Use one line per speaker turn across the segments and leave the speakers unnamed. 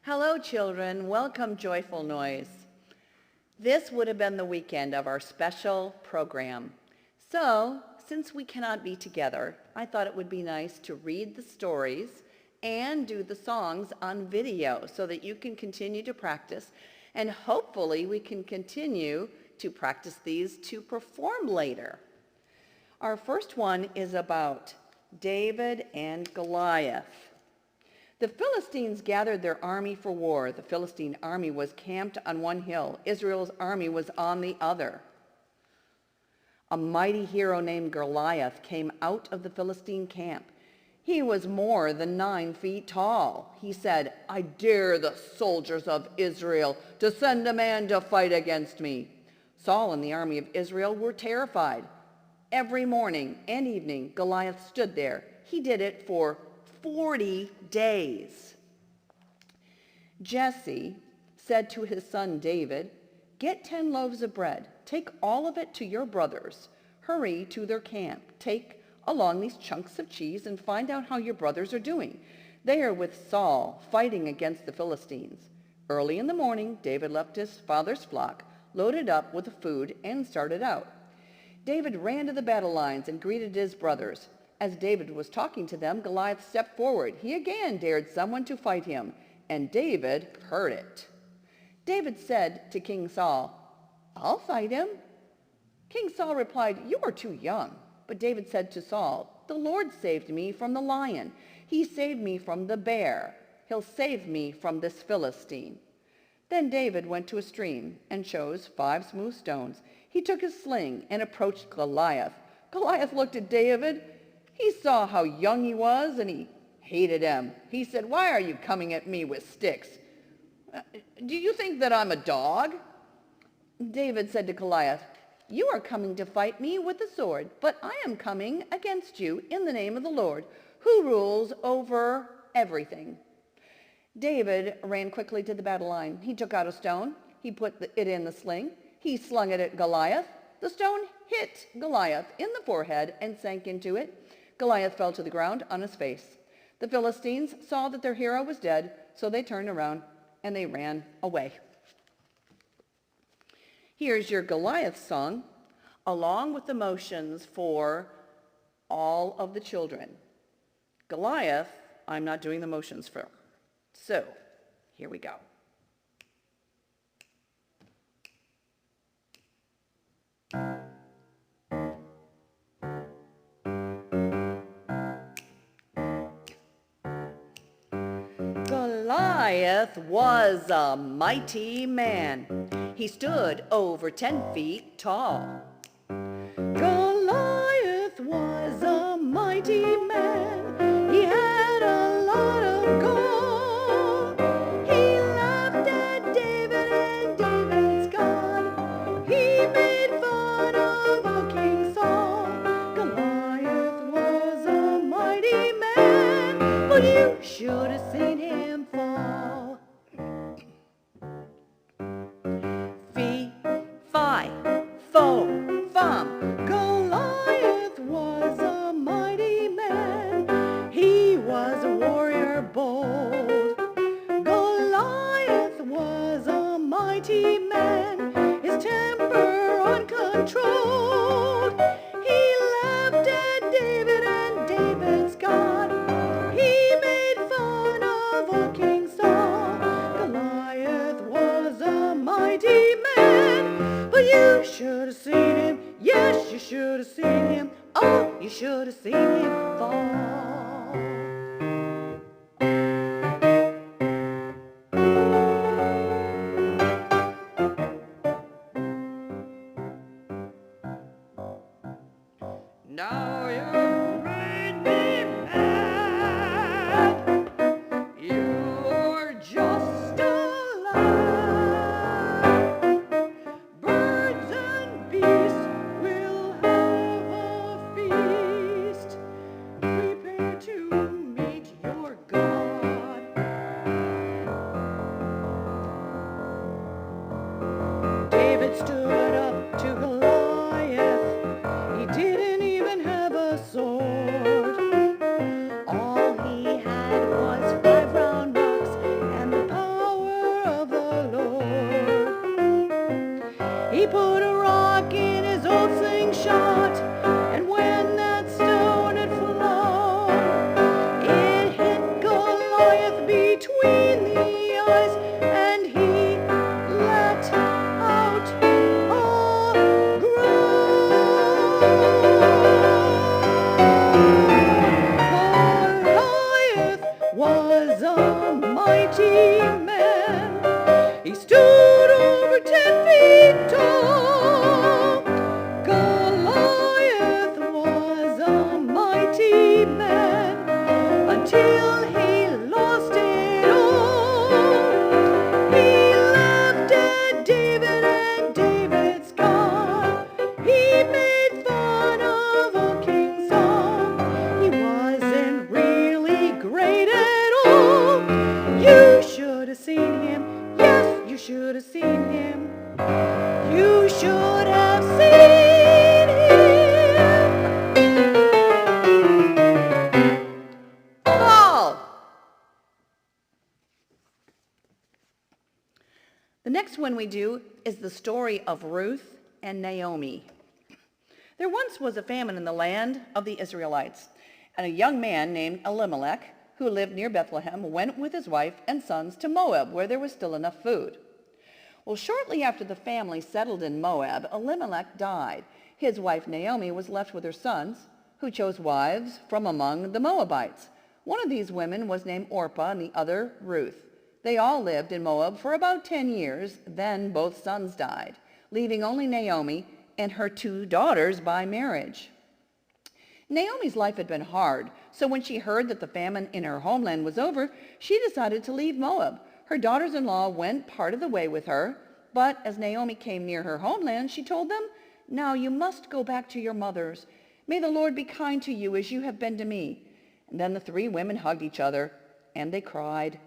Hello, children. Welcome, Joyful Noise. This would have been the weekend of our special program. So, since we cannot be together, I thought it would be nice to read the stories and do the songs on video so that you can continue to practice, and hopefully we can continue to practice these to perform later. Our first one is about David and Goliath. The Philistines gathered their army for war. The Philistine army was camped on one hill. Israel's army was on the other. A mighty hero named Goliath came out of the Philistine camp. He was more than 9 feet tall. He said, "I dare the soldiers of Israel to send a man to fight against me." Saul and the army of Israel were terrified. Every morning and evening, Goliath stood there. He did it for 40 days. Jesse said to his son David, "Get 10 loaves of bread. Take all of it to your brothers. Hurry to their camp. Take along these chunks of cheese and find out how your brothers are doing. They are with Saul, fighting against the Philistines." Early in the morning, David left his father's flock, loaded up with the food, and started out. David ran to the battle lines and greeted his brothers. As David was talking to them, Goliath stepped forward. He again dared someone to fight him, and David heard it. David said to King Saul, "I'll fight him." King Saul replied, "You are too young." But David said to Saul, "The Lord saved me from the lion. He saved me from the bear. He'll save me from this Philistine." Then David went to a stream and chose 5 smooth stones. He took his sling and approached Goliath. Goliath looked at David. He saw how young he was, and he hated him. He said, "Why are you coming at me with sticks? Do you think that I'm a dog?" David said to Goliath, "You are coming to fight me with a sword, but I am coming against you in the name of the Lord, who rules over everything." David ran quickly to the battle line. He took out a stone. He put it in the sling. He slung it at Goliath. The stone hit Goliath in the forehead and sank into it. Goliath fell to the ground on his face. The Philistines saw that their hero was dead, so they turned around and they ran away. Here's your Goliath song, along with the motions for all of the children. Goliath, I'm not doing the motions for. So, here we go. Goliath was a mighty man. He stood over 10 feet tall. Goliath was a mighty man. He had a lot of gold. He laughed at David and David's God. He made fun of a King Saul. Goliath was a mighty man, but you should have seen him fall. Fee, fi, fo, fum. Goliath was a mighty man. He was a warrior bold. Goliath was a mighty man. His temper uncontrolled. He laughed at David and David's God. He made fun of a King Saul. Goliath was a mighty man, but you should have seen him. Yes, you should have seen him. Oh, you should have seen him fall. Now you made me mad. You're just a lie. Birds and beasts will have a feast. was a mighty man. He stood over 10 feet tall. Goliath was a mighty man until he lost it all. He laughed at David and David's God. He made fun of a king's song. He wasn't really great at all. You should have seen him. Yes, you should have seen him. You should have seen him. Paul. The next one we do is the story of Ruth and Naomi. There once was a famine in the land of the Israelites, and a young man named Elimelech, who lived near Bethlehem, went with his wife and sons to Moab, where there was still enough food. Well, shortly after the family settled in Moab, Elimelech died. His wife Naomi was left with her sons, who chose wives from among the Moabites. One of these women was named Orpah and the other Ruth. They all lived in Moab for about 10 years. Then both sons died, leaving only Naomi and her 2 daughters by marriage. Naomi's life had been hard, so when she heard that the famine in her homeland was over, she decided to leave Moab. Her daughters-in-law went part of the way with her, but as Naomi came near her homeland, she told them, "Now you must go back to your mothers. May the Lord be kind to you as you have been to me." And then the 3 women hugged each other, and they cried.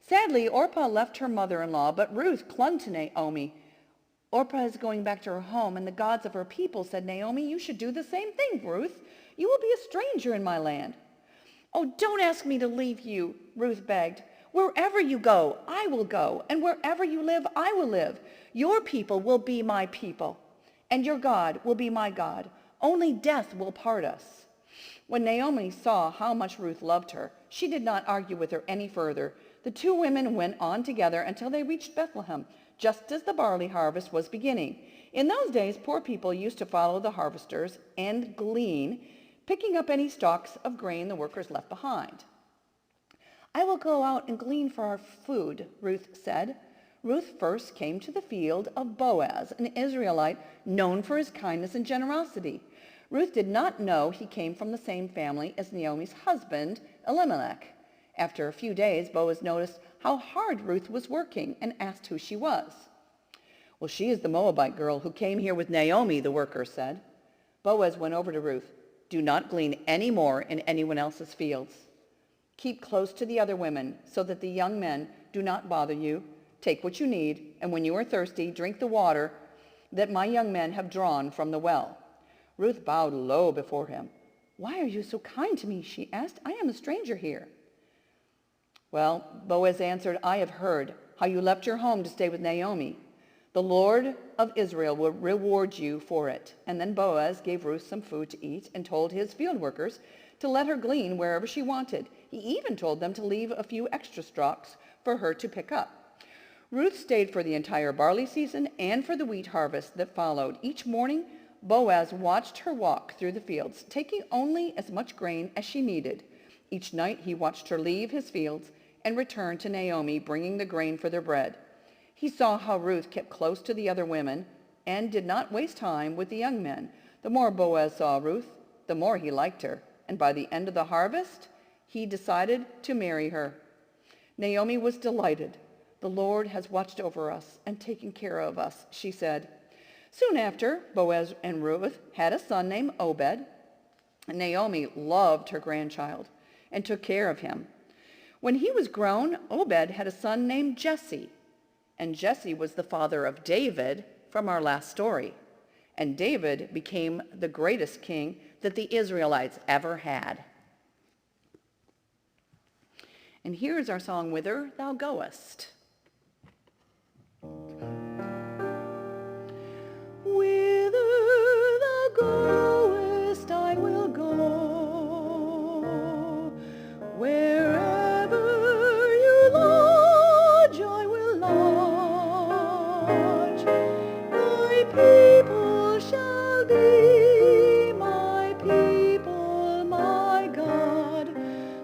Sadly, Orpah left her mother-in-law, but Ruth clung to Naomi. "Orpah is going back to her home and the gods of her people," said Naomi. "You should do the same thing, Ruth. You will be a stranger in my land." "Oh, don't ask me to leave you," Ruth begged. "Wherever you go, I will go, and wherever you live, I will live. Your people will be my people, and your God will be my God. Only death will part us." When Naomi saw how much Ruth loved her, she did not argue with her any further. The 2 women went on together until they reached Bethlehem, just as the barley harvest was beginning. In those days, poor people used to follow the harvesters and glean, picking up any stalks of grain the workers left behind. "I will go out and glean for our food," Ruth said. Ruth first came to the field of Boaz, an Israelite known for his kindness and generosity. Ruth did not know he came from the same family as Naomi's husband, Elimelech. After a few days, Boaz noticed how hard Ruth was working and asked who she was. "Well, she is the Moabite girl who came here with Naomi," the worker said. Boaz went over to Ruth. "Do not glean any more in anyone else's fields. Keep close to the other women so that the young men do not bother you. Take what you need, and when you are thirsty, drink the water that my young men have drawn from the well." Ruth bowed low before him. "Why are you so kind to me?" she asked. "I am a stranger here." "Well," Boaz answered, "I have heard how you left your home to stay with Naomi. The Lord of Israel will reward you for it." And then Boaz gave Ruth some food to eat and told his field workers to let her glean wherever she wanted. He even told them to leave a few extra stalks for her to pick up. Ruth stayed for the entire barley season and for the wheat harvest that followed. Each morning, Boaz watched her walk through the fields, taking only as much grain as she needed. Each night he watched her leave his fields and return to Naomi, bringing the grain for their bread. He saw how Ruth kept close to the other women and did not waste time with the young men. The more Boaz saw Ruth, the more he liked her, and by the end of the harvest, he decided to marry her. Naomi was delighted. "The Lord has watched over us and taken care of us," she said. Soon after, Boaz and Ruth had a son named Obed. Naomi loved her grandchild and took care of him. When he was grown, Obed had a son named Jesse, and Jesse was the father of David from our last story. And David became the greatest king that the Israelites ever had. And here is our song, "Whither Thou Goest." Whither thou goest, I will go. Wherever you lodge, I will lodge. Thy people shall be my people, my God.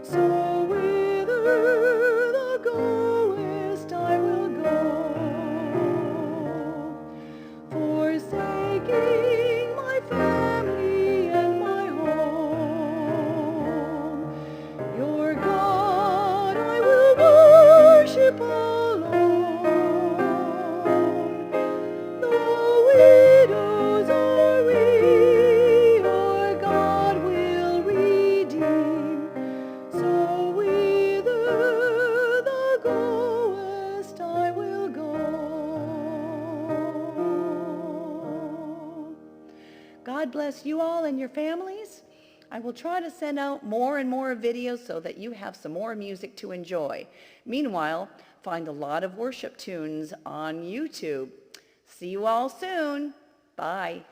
So whither God bless you all and your families. I will try to send out more and more videos so that you have some more music to enjoy. Meanwhile, find a lot of worship tunes on YouTube. See you all soon. Bye.